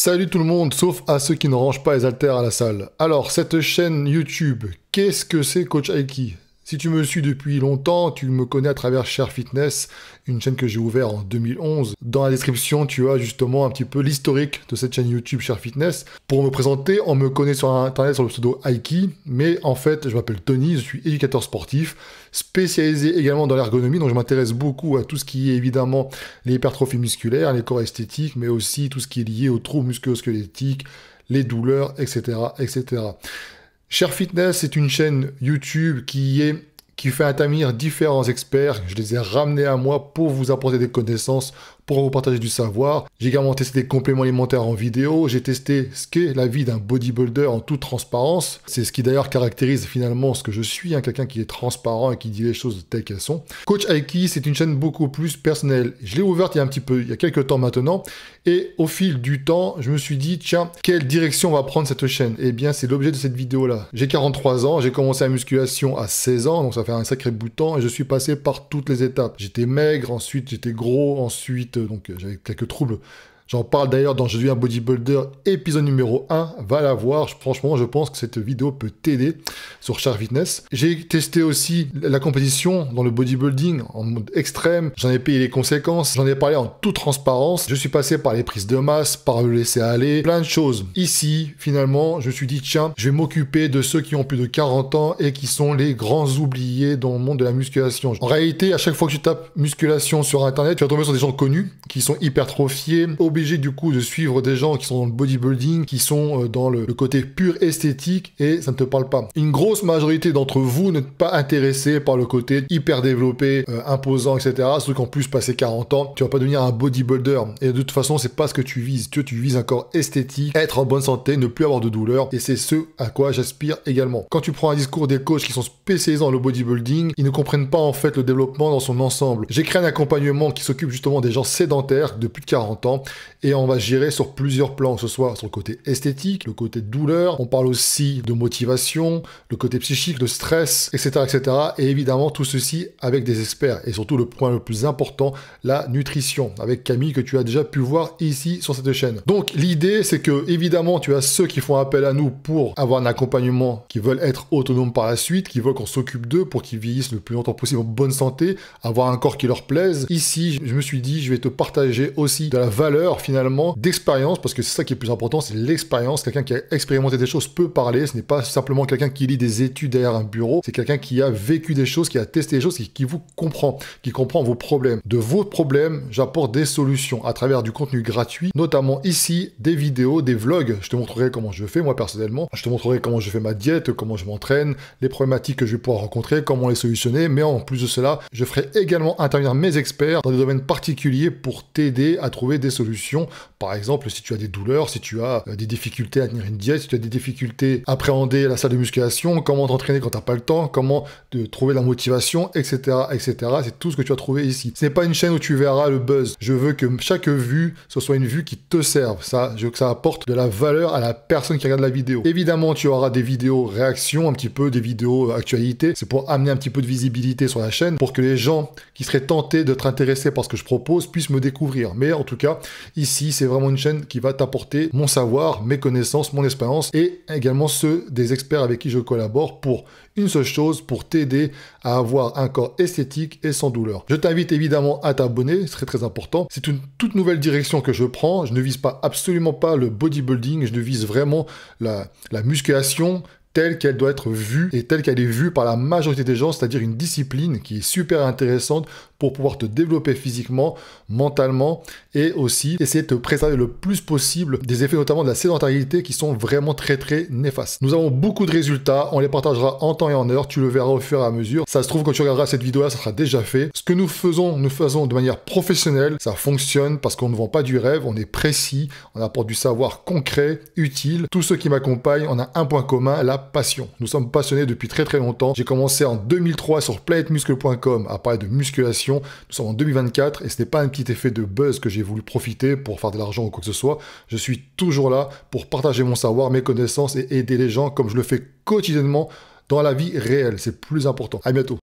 Salut tout le monde, sauf à ceux qui ne rangent pas les haltères à la salle. Alors, cette chaîne YouTube, qu'est-ce que c'est Coach Aiki? Si tu me suis depuis longtemps, tu me connais à travers Share Fitness, une chaîne que j'ai ouverte en 2011. Dans la description, tu as justement un petit peu l'historique de cette chaîne YouTube Share Fitness. Pour me présenter, on me connaît sur Internet sur le pseudo Aiki, mais en fait, je m'appelle Tony, je suis éducateur sportif, spécialisé également dans l'ergonomie, donc je m'intéresse beaucoup à tout ce qui est évidemment l'hypertrophie musculaire, les corps esthétiques, mais aussi tout ce qui est lié aux troubles musculo-squelettiques, les douleurs, etc., etc. Share Fitness, c'est une chaîne YouTube qui fait intervenir différents experts. Je les ai ramenés à moi pour vous apporter des connaissances, pour vous partager du savoir. J'ai également testé des compléments alimentaires en vidéo. J'ai testé ce qu'est la vie d'un bodybuilder en toute transparence. C'est ce qui d'ailleurs caractérise finalement ce que je suis, quelqu'un qui est transparent et qui dit les choses telles qu'elles sont. Coach Aiki, c'est une chaîne beaucoup plus personnelle. Je l'ai ouverte il y a quelques temps maintenant. Et au fil du temps, je me suis dit, tiens, quelle direction va prendre cette chaîne? Eh bien, c'est l'objet de cette vidéo-là. J'ai 43 ans, j'ai commencé la musculation à 16 ans, donc ça fait un sacré bout de temps, et je suis passé par toutes les étapes. J'étais maigre, ensuite j'étais gros, ensuite donc j'avais quelques troubles. J'en parle d'ailleurs dans Je deviens bodybuilder, épisode numéro 1, va la voir. Franchement, je pense que cette vidéo peut t'aider sur Share Fitness. J'ai testé aussi la compétition dans le bodybuilding en mode extrême. J'en ai payé les conséquences. J'en ai parlé en toute transparence. Je suis passé par les prises de masse, par le laisser aller, plein de choses. Ici, finalement, je me suis dit, tiens, je vais m'occuper de ceux qui ont plus de 40 ans et qui sont les grands oubliés dans le monde de la musculation. En réalité, à chaque fois que tu tapes musculation sur Internet, tu vas tomber sur des gens connus qui sont hypertrophiés, obligé du coup de suivre des gens qui sont dans le bodybuilding, qui sont dans le côté pur esthétique, et ça ne te parle pas. Une grosse majorité d'entre vous n'êtes pas intéressés par le côté hyper développé, imposant, etc. Surtout qu'en plus, passé 40 ans, tu vas pas devenir un bodybuilder. Et de toute façon, c'est pas ce que tu vises. Tu vises un corps esthétique, être en bonne santé, ne plus avoir de douleur, et c'est ce à quoi j'aspire également. Quand tu prends un discours des coachs qui sont spécialisés dans le bodybuilding, ils ne comprennent pas en fait le développement dans son ensemble. J'ai créé un accompagnement qui s'occupe justement des gens sédentaires de plus de 40 ans, et on va gérer sur plusieurs plans, que ce soit sur le côté esthétique, le côté douleur, on parle aussi de motivation, le côté psychique, le stress, etc., etc. Et évidemment, tout ceci avec des experts. Et surtout, le point le plus important, la nutrition, avec Camille, que tu as déjà pu voir ici sur cette chaîne. Donc, l'idée, c'est que, évidemment, tu as ceux qui font appel à nous pour avoir un accompagnement, qui veulent être autonomes par la suite, qui veulent qu'on s'occupe d'eux pour qu'ils vieillissent le plus longtemps possible en bonne santé, avoir un corps qui leur plaise. Ici, je me suis dit, je vais te partager aussi de la valeur, finalement, d'expérience, parce que c'est ça qui est le plus important, c'est l'expérience. Quelqu'un qui a expérimenté des choses peut parler, ce n'est pas simplement quelqu'un qui lit des études derrière un bureau, c'est quelqu'un qui a vécu des choses, qui a testé des choses, qui vous comprend, qui comprend vos problèmes. De vos problèmes, j'apporte des solutions à travers du contenu gratuit, notamment ici, des vidéos, des vlogs. Je te montrerai comment je fais, moi, personnellement. Je te montrerai comment je fais ma diète, comment je m'entraîne, les problématiques que je vais pouvoir rencontrer, comment les solutionner, mais en plus de cela, je ferai également intervenir mes experts dans des domaines particuliers pour t'aider à trouver des solutions. Par exemple, si tu as des douleurs, si tu as des difficultés à tenir une diète, si tu as des difficultés à appréhender la salle de musculation, comment t'entraîner quand tu n'as pas le temps, comment trouver la motivation, etc., etc. C'est tout ce que tu vas trouver ici. Ce n'est pas une chaîne où tu verras le buzz. Je veux que chaque vue, ce soit une vue qui te serve. Je veux que ça apporte de la valeur à la personne qui regarde la vidéo. Évidemment, tu auras des vidéos réactions, un petit peu des vidéos actualité. C'est pour amener un petit peu de visibilité sur la chaîne, pour que les gens qui seraient tentés d'être intéressés par ce que je propose puissent me découvrir. Mais en tout cas, ici, c'est vraiment une chaîne qui va t'apporter mon savoir, mes connaissances, mon expérience, et également ceux des experts avec qui je collabore pour une seule chose, pour t'aider à avoir un corps esthétique et sans douleur. Je t'invite évidemment à t'abonner, c'est très très important. C'est une toute nouvelle direction que je prends. Je ne vise pas absolument pas le bodybuilding, je ne vise vraiment la musculation telle qu'elle doit être vue et telle qu'elle est vue par la majorité des gens, c'est-à-dire une discipline qui est super intéressante pour pouvoir te développer physiquement, mentalement, et aussi essayer de te préserver le plus possible des effets notamment de la sédentarité qui sont vraiment très très néfastes. Nous avons beaucoup de résultats, on les partagera en temps et en heure, tu le verras au fur et à mesure. Ça se trouve, quand tu regarderas cette vidéo-là, ça sera déjà fait. Ce que nous faisons de manière professionnelle, ça fonctionne parce qu'on ne vend pas du rêve, on est précis, on apporte du savoir concret, utile. Tous ceux qui m'accompagnent, on a un point commun, la passion. Nous sommes passionnés depuis très très longtemps. J'ai commencé en 2003 sur planetmuscle.com à parler de musculation. Nous sommes en 2024 et ce n'est pas un petit effet de buzz que j'ai voulu profiter pour faire de l'argent ou quoi que ce soit. Je suis toujours là pour partager mon savoir, mes connaissances et aider les gens comme je le fais quotidiennement dans la vie réelle. C'est plus important. À bientôt.